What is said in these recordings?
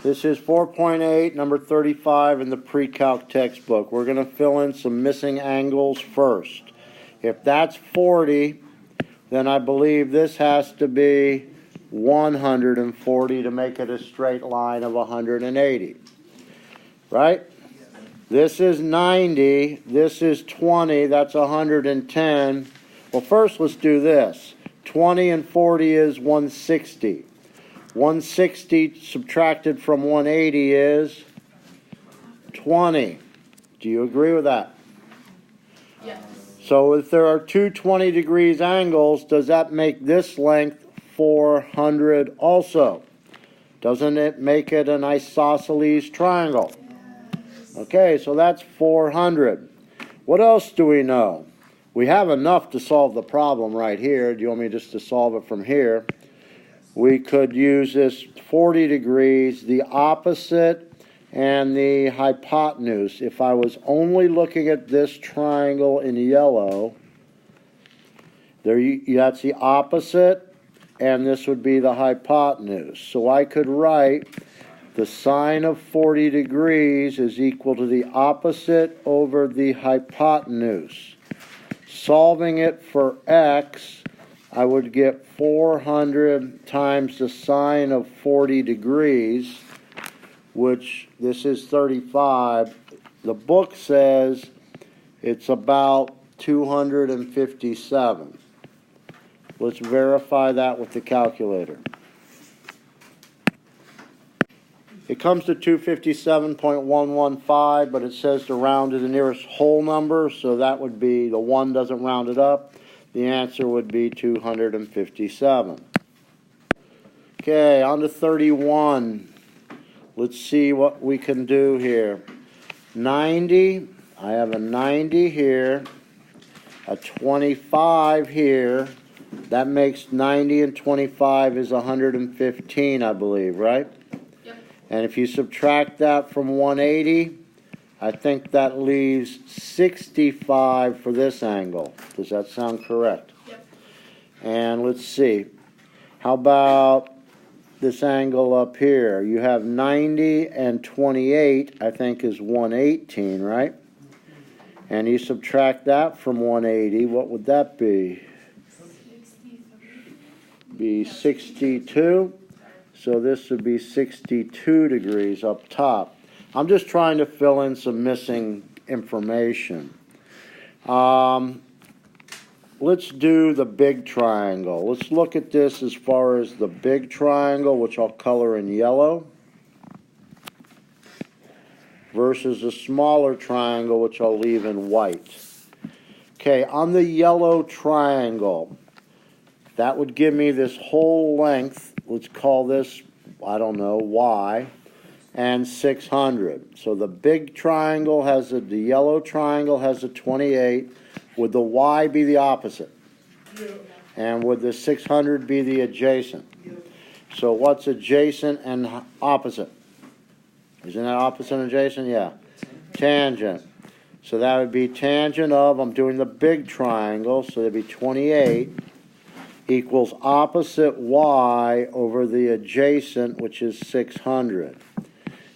This is 4.8, number 35 in the pre-calc textbook. We're going to fill in some missing angles first. If that's 40, then I believe this has to be 140 to make it a straight line of 180. Right? This is 90, this is 20, that's 110. Well, first let's do this. 20 and 40 is 160. 160 subtracted from 180 is 20. Do you agree with that? Yes. So if there are two 20 degrees angles, does that make this length 400 also? Doesn't it make it an isosceles triangle? Okay, so that's 400. What else do we know? We have enough to solve the problem right here. Do you want me just to solve it from here? We could use this 40 degrees, the opposite, and the hypotenuse. If I was only looking at this triangle in yellow, that's the opposite, and this would be the hypotenuse. So I could write the sine of 40 degrees is equal to the opposite over the hypotenuse. Solving it for x, I would get 400 times the sine of 40 degrees, which this is 35. The book says it's about 257. Let's verify that with the calculator. It comes to 257.115, but it says to round to the nearest whole number, so that would be, the 1 doesn't round it up. The answer would be 257. Okay, on to 31. Let's see what we can do here. 90, I have a 90 here, a 25 here. That makes 90 and 25 is 115, I believe, right? Yep. And if you subtract that from 180, I think that leaves 65 for this angle. Does that sound correct? Yep. And let's see. How about this angle up here? You have 90 and 28, I think, is 118, right? And you subtract that from 180, what would that be? Be 62. So this would be 62 degrees up top. I'm just trying to fill in some missing information. Let's do the big triangle. Let's look at this as far as the big triangle, which I'll color in yellow, versus the smaller triangle, which I'll leave in white. Okay, on the yellow triangle, that would give me this whole length. Let's call this, I don't know, y, and 600. So the big triangle has the yellow triangle has a 28. Would the y be the opposite? Yeah. And would the 600 be the adjacent? Yeah. So what's adjacent and opposite? Isn't that opposite and adjacent? Yeah. Tangent. So that would be tangent of, I'm doing the big triangle, so that'd be 28 equals opposite y over the adjacent, which is 600.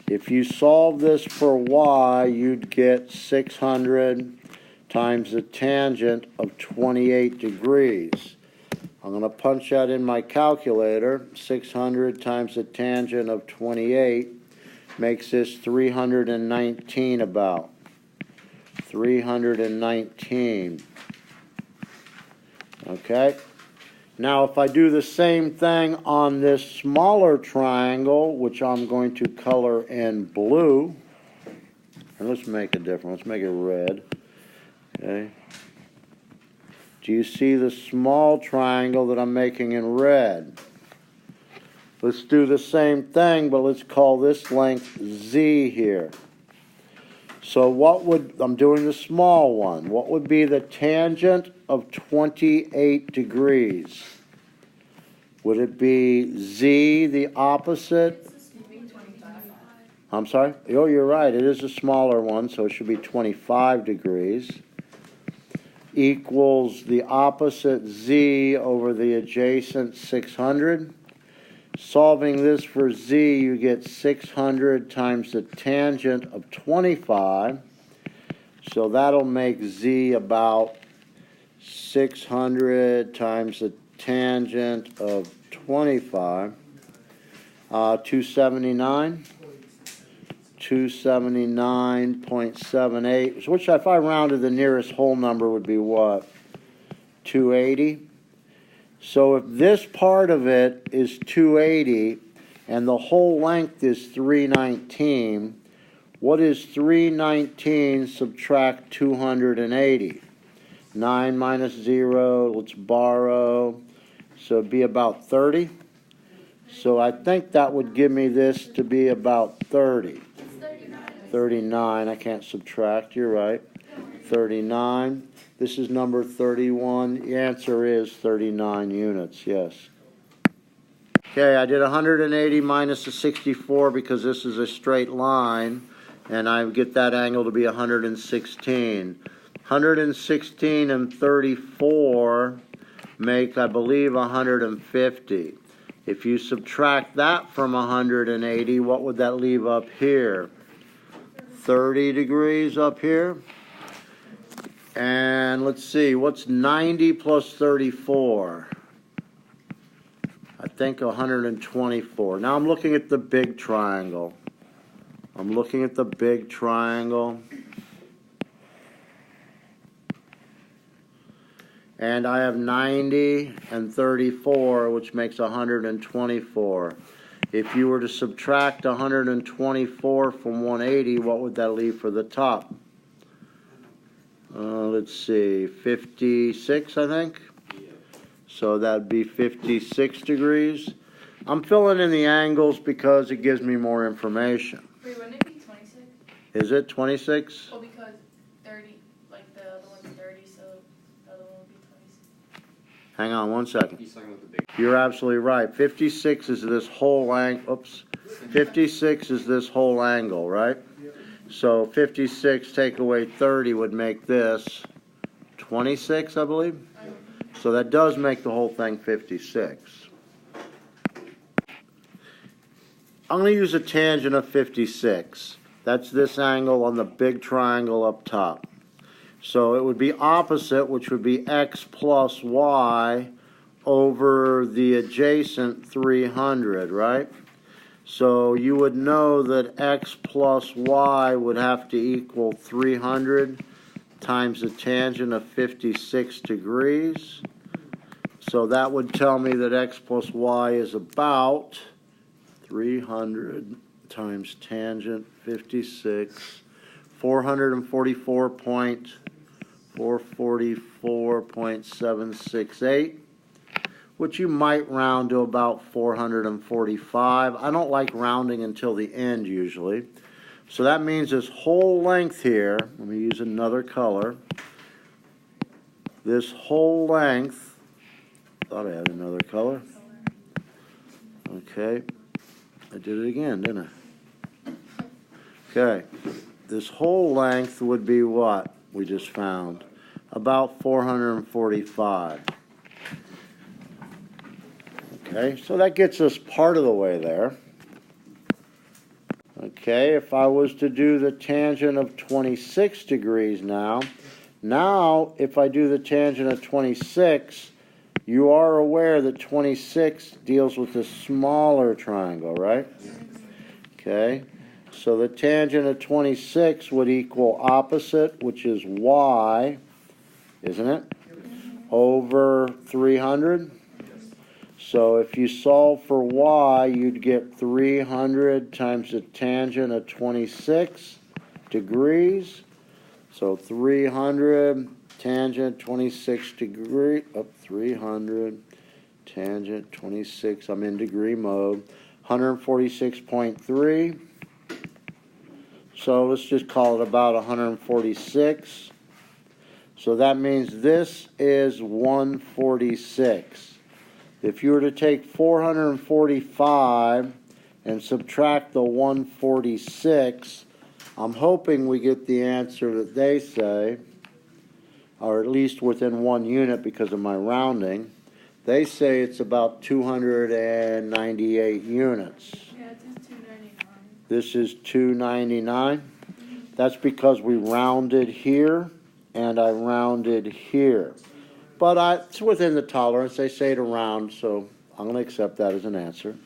If you solve this for y, you'd get 600 times the tangent of 28 degrees. I'm going to punch that in my calculator. 600 times the tangent of 28 makes this 319 about. 319. Okay? Now, if I do the same thing on this smaller triangle, which I'm going to color in blue, and let's make a difference. Let's make it red. Okay. Do you see the small triangle that I'm making in red? Let's do the same thing, but let's call this length Z here. So I'm doing the small one. What would be the tangent of 28 degrees? Would it be Z, the opposite? I'm sorry? Oh, you're right. It is a smaller one, so it should be 25 degrees. Equals the opposite Z over the adjacent 600. Solving this for z, you get 600 times the tangent of 25. So that'll make z about 600 times the tangent of 25. 279. 279.78, which if I rounded the nearest whole number would be what? 280. So if this part of it is 280 and the whole length is 319, what is 319 subtract 280? 9 minus 0, let's borrow, so it'd be about 30. So I think that would give me this to be about 30. 39, I can't subtract, you're right. 39. This is number 31. The answer is 39 units, yes. Okay, I did 180 minus the 64 because this is a straight line, and I get that angle to be 116. 116 and 34 make, I believe, 150. If you subtract that from 180, what would that leave up here? 30 degrees up here. And let's see, what's 90 plus 34? I think 124. Now I'm looking at the big triangle. I'm looking at the big triangle. And I have 90 and 34, which makes 124. If you were to subtract 124 from 180, what would that leave for the top? Let's see, 56, I think. So that'd be 56 degrees. I'm filling in the angles because it gives me more information. Wait, wouldn't it be 26? Is it 26? Well, because 30, like the other one's 30, so the other one would be 26. Hang on one second. He's talking about the big. You're absolutely right. 56 is this whole angle. Oops. 56 is this whole angle, right? So 56 take away 30 would make this 26, I believe. So that does make the whole thing 56. I'm going to use a tangent of 56. That's this angle on the big triangle up top. So it would be opposite, which would be x plus y over the adjacent 300, right? So you would know that x plus y would have to equal 300 times the tangent of 56 degrees. So that would tell me that x plus y is about 300 times tangent 56, 444.768, which you might round to about 445. I don't like rounding until the end usually. So that means this whole length here, let me use another color, this whole length, thought I had another color. Okay, I did it again, didn't I? Okay, this whole length would be what we just found? About 445. Okay, so that gets us part of the way there. Okay, if I was to do the tangent of 26 degrees now if I do the tangent of 26, you are aware that 26 deals with a smaller triangle, right? Okay, so the tangent of 26 would equal opposite, which is y, isn't it? Over 300. So if you solve for y, you'd get 300 times the tangent of 26 degrees. So 300 tangent 26 degree, 300 tangent 26, I'm in degree mode, 146.3. So let's just call it about 146. So that means this is 146. If you were to take 445 and subtract the 146, I'm hoping we get the answer that they say, or at least within 1 unit because of my rounding. They say it's about 298 units. Yeah, it says 299. This is 299. That's because we rounded here and I rounded here. But it's within the tolerance. They say to round, so I'm going to accept that as an answer.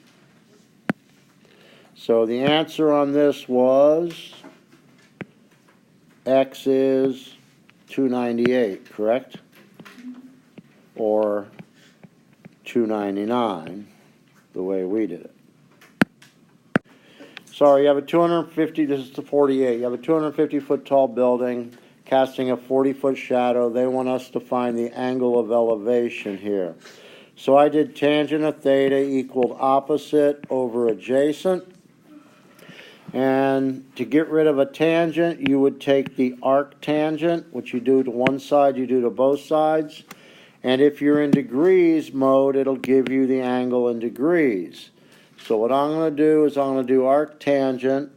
So the answer on this was X is 298, correct? Or 299, the way we did it. Sorry, you have a 250, this is the 48, you have a 250-foot tall building casting a 40-foot shadow. They want us to find the angle of elevation here. So I did tangent of theta equaled opposite over adjacent. And to get rid of a tangent, you would take the arc tangent, which you do to one side, you do to both sides. And if you're in degrees mode, it'll give you the angle in degrees. So what I'm going to do is I'm going to do arc tangent,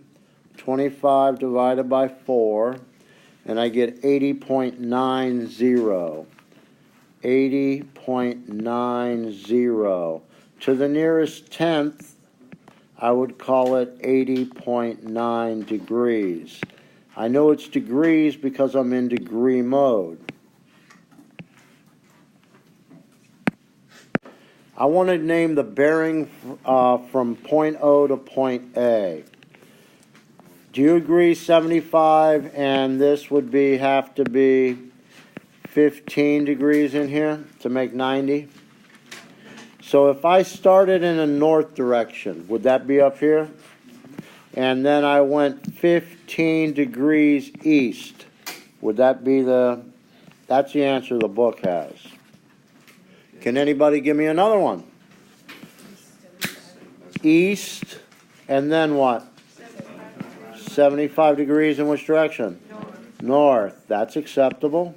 25 divided by 4, and I get 80.90. 80.90. To the nearest tenth, I would call it 80.9 degrees. I know it's degrees because I'm in degree mode. I want to name the bearing from point O to point A. Do you agree 75 and this would have to be 15 degrees in here to make 90? So if I started in a north direction, would that be up here? And then I went 15 degrees east. Would that be that's the answer the book has. Can anybody give me another one? East, and then what? 75 degrees in which direction? North. That's acceptable.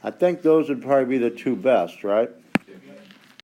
I think those would probably be the two best, right?